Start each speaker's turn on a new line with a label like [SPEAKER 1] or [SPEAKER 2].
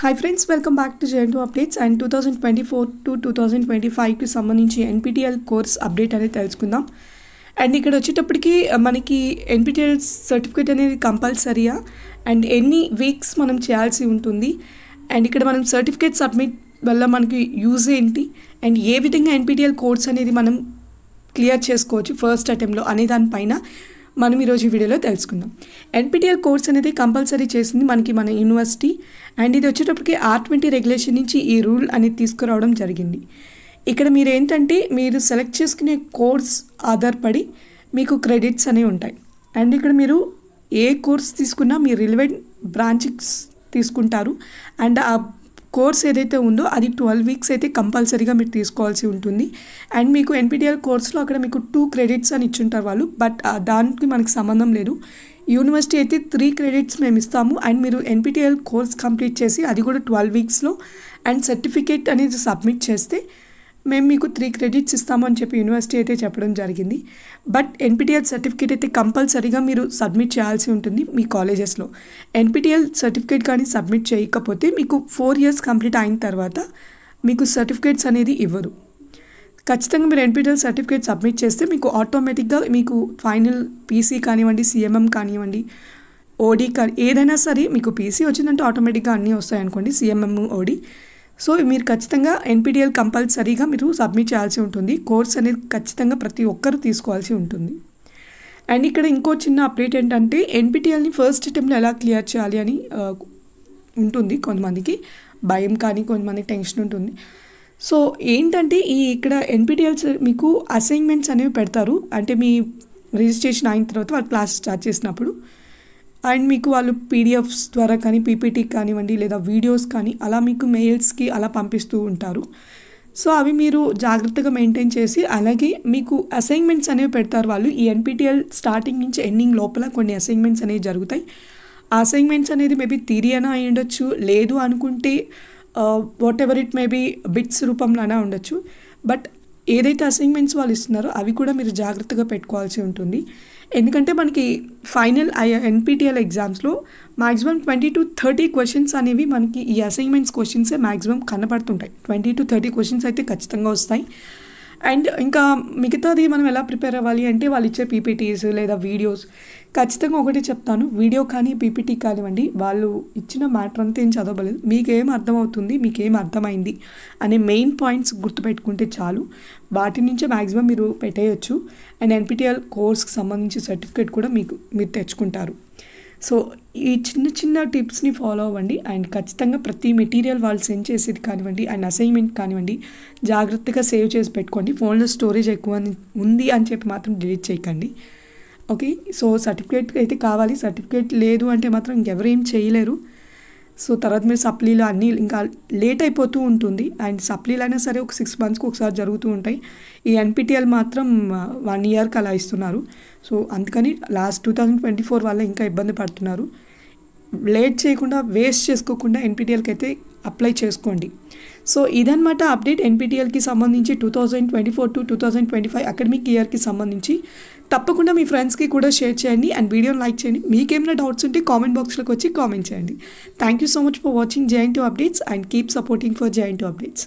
[SPEAKER 1] Hi friends, welcome back to JN2 Updates and 2024 to 2025 కి సంబంధించి NPTEL course update అనేది తెలుసుకుందాం. అండ్ ఇక్కడ వచ్చేటప్పటికి మనకి NPTEL సర్టిఫికేట్ అనేది కంపల్సరీయా అండ్ ఎన్ని వీక్స్ మనం చేయాల్సి ఉంటుంది అండ్ ఇక్కడ మనం సర్టిఫికేట్ సబ్మిట్ వల్ల మనకి యూజ్ ఏంటి అండ్ ఏ విధంగా NPTEL కోర్స్ అనేది మనం క్లియర్ చేసుకోవచ్చు ఫస్ట్ అటెంప్ట్లో అనే దానిపైన మనం ఈరోజు ఈ వీడియోలో తెలుసుకుందాం. NPTEL కోర్స్ అనేది కంపల్సరీ చేసింది మన యూనివర్సిటీ అండ్ ఇది వచ్చేటప్పటికి R20 రెగ్యులేషన్ నుంచి ఈ రూల్ అనేది తీసుకురావడం జరిగింది. ఇక్కడ మీరు ఏంటంటే మీరు సెలెక్ట్ చేసుకునే కోర్స్ ఆధారపడి మీకు క్రెడిట్స్ అనేవి ఉంటాయి అండ్ ఇక్కడ మీరు ఏ కోర్స్ తీసుకున్నా మీ రిలవెంట్ బ్రాంచెస్ తీసుకుంటారు అండ్ ఆ కోర్స్ ఏదైతే ఉందో అది 12 వీక్స్ అయితే కంపల్సరీగా మీరు తీసుకోవాల్సి ఉంటుంది అండ్ మీకు NPTEL కోర్స్లో అక్కడ మీకు 2 క్రెడిట్స్ అని ఇచ్చుంటారు వాళ్ళు, బట్ దానికి మనకి సంబంధం లేదు. యూనివర్సిటీ అయితే 3 క్రెడిట్స్ మేము ఇస్తాము అండ్ మీరు NPTEL కోర్స్ కంప్లీట్ చేసి అది కూడా 12 వీక్స్లో అండ్ సర్టిఫికేట్ అనేది సబ్మిట్ చేస్తే మేము మీకు 3 క్రెడిట్స్ ఇస్తాము అని చెప్పి యూనివర్సిటీ అయితే చెప్పడం జరిగింది. బట్ NPTEL సర్టిఫికేట్ అయితే కంపల్సరీగా మీరు సబ్మిట్ చేయాల్సి ఉంటుంది మీ కాలేజెస్లో. NPTEL సర్టిఫికేట్ కానీ సబ్మిట్ చేయకపోతే మీకు 4 ఇయర్స్ కంప్లీట్ అయిన తర్వాత మీకు సర్టిఫికేట్స్ అనేది ఇవ్వరు. ఖచ్చితంగా మీరు NPTEL సర్టిఫికేట్ సబ్మిట్ చేస్తే మీకు ఆటోమేటిక్గా మీకు ఫైనల్ PC కానివ్వండి, CMM కానివ్వండి, OD కానీ ఏదైనా సరే మీకు PC వచ్చిందంటే ఆటోమేటిక్గా అన్నీ వస్తాయి అనుకోండి, CMM, OD. సో మీరు ఖచ్చితంగా NPTEL కంపల్సరీగా మీరు సబ్మిట్ చేయాల్సి ఉంటుంది. కోర్స్ అనేది ఖచ్చితంగా ప్రతి ఒక్కరు తీసుకోవాల్సి ఉంటుంది. అండ్ ఇక్కడ ఇంకో చిన్న అప్డేట్ ఏంటంటే NPTELని ఫస్ట్ అటెంప్ట్లో ఎలా క్లియర్ చేయాలి అని ఉంటుంది. కొంతమందికి భయం కానీ కొంతమందికి టెన్షన్ ఉంటుంది. సో ఏంటంటే ఇక్కడ NPTEL మీకు అసైన్మెంట్స్ అనేవి పెడతారు. అంటే మీ రిజిస్ట్రేషన్ అయిన తర్వాత వాళ్ళు క్లాస్ స్టార్ట్ చేసినప్పుడు అండ్ మీకు వాళ్ళు PDFs ద్వారా కానీ PPT కానివ్వండి లేదా వీడియోస్ కానీ అలా మీకు మెయిల్స్కి అలా పంపిస్తూ ఉంటారు. సో అవి మీరు జాగ్రత్తగా మెయింటైన్ చేసి అలాగే మీకు అసైన్మెంట్స్ అనేవి పెడతారు వాళ్ళు. ఈ NPTEL స్టార్టింగ్ నుంచి ఎండింగ్ లోపల కొన్ని అసైన్మెంట్స్ అనేవి జరుగుతాయి. ఆ అసైన్మెంట్స్ అనేది మేబీ థియరీ అయినా అయి ఉండొచ్చు, లేదు అనుకుంటే what ever it maybe bits రూపంలో అయినా ఉండొచ్చు. బట్ ఏదైతే అసైన్మెంట్స్ వాళ్ళు ఇస్తున్నారో అవి కూడా మీరు జాగ్రత్తగా పెట్టుకోవాల్సి ఉంటుంది. ఎందుకంటే మనకి ఫైనల్ NPTEL ఎగ్జామ్స్లో మ్యాక్సిమం 20 to 30 క్వశ్చన్స్ అనేవి మనకి ఈ అసైన్మెంట్స్ క్వశ్చన్సే మ్యాక్సిమం కనబడుతుంటాయి. 20 to 30 క్వశ్చన్స్ అయితే ఖచ్చితంగా వస్తాయి. అండ్ ఇంకా మిగతాది మనం ఎలా ప్రిపేర్ అవ్వాలి అంటే వాళ్ళు ఇచ్చే PPTs లేదా వీడియోస్. ఖచ్చితంగా ఒకటి చెప్తాను, వీడియో కానీ PPT కానివ్వండి వాళ్ళు ఇచ్చిన మ్యాటర్ అంతా ఏం చదవలేదు, మీకేం అర్థమవుతుంది, మీకేం అర్థమైంది అనే మెయిన్ పాయింట్స్ గుర్తుపెట్టుకుంటే చాలు. వాటి నుంచే మ్యాక్సిమం మీరు పెట్టేయచ్చు అండ్ NPTEL కోర్స్కి సంబంధించి సర్టిఫికేట్ కూడా మీరు తెచ్చుకుంటారు. సో ఈ చిన్న టిప్స్ని ఫాలో అవ్వండి అండ్ ఖచ్చితంగా ప్రతి మెటీరియల్ వాళ్ళు సెండ్ చేసేది కానివ్వండి అండ్ అసైన్మెంట్ కానివ్వండి జాగ్రత్తగా సేవ్ చేసి పెట్టుకోండి. ఫోన్లో స్టోరేజ్ ఎక్కువ ఉంది అని చెప్పి మాత్రం డిలీట్ చేయకండి. ఓకే, సో సర్టిఫికేట్ అయితే కావాలి. సర్టిఫికేట్ లేదు అంటే మాత్రం ఇంకెవరు ఏం చేయలేరు. సో తర్వాత మీరు సప్లీలు అన్నీ ఇంకా లేట్ అయిపోతూ ఉంటుంది అండ్ సప్లీలు అయినా సరే ఒక 6 monthsకి ఒకసారి జరుగుతూ ఉంటాయి. ఈ NPTEL మాత్రం 1 yearకి అలా ఇస్తున్నారు. సో అందుకని లాస్ట్ 2024 వల్ల ఇంకా ఇబ్బంది పడుతున్నారు. లేట్ చేయకుండా వేస్ట్ చేసుకోకుండా NPTELకి అయితే అప్లై చేసుకోండి. సో ఇదన్నమాట అప్డేట్ NPTELకి సంబంధించి 2024 to 2025 అకాడమిక్ ఇయర్కి సంబంధించి. తప్పకుండా మీ ఫ్రెండ్స్కి కూడా షేర్ చేయండి అండ్ వీడియోని లైక్ చేయండి. మీకేమైనా డౌట్స్ ఉంటే కామెంట్ బాక్స్లోకి వచ్చి కామెంట్ చేయండి. Thank you so much for watching JN2 Updates and keep supporting for JN2 Updates.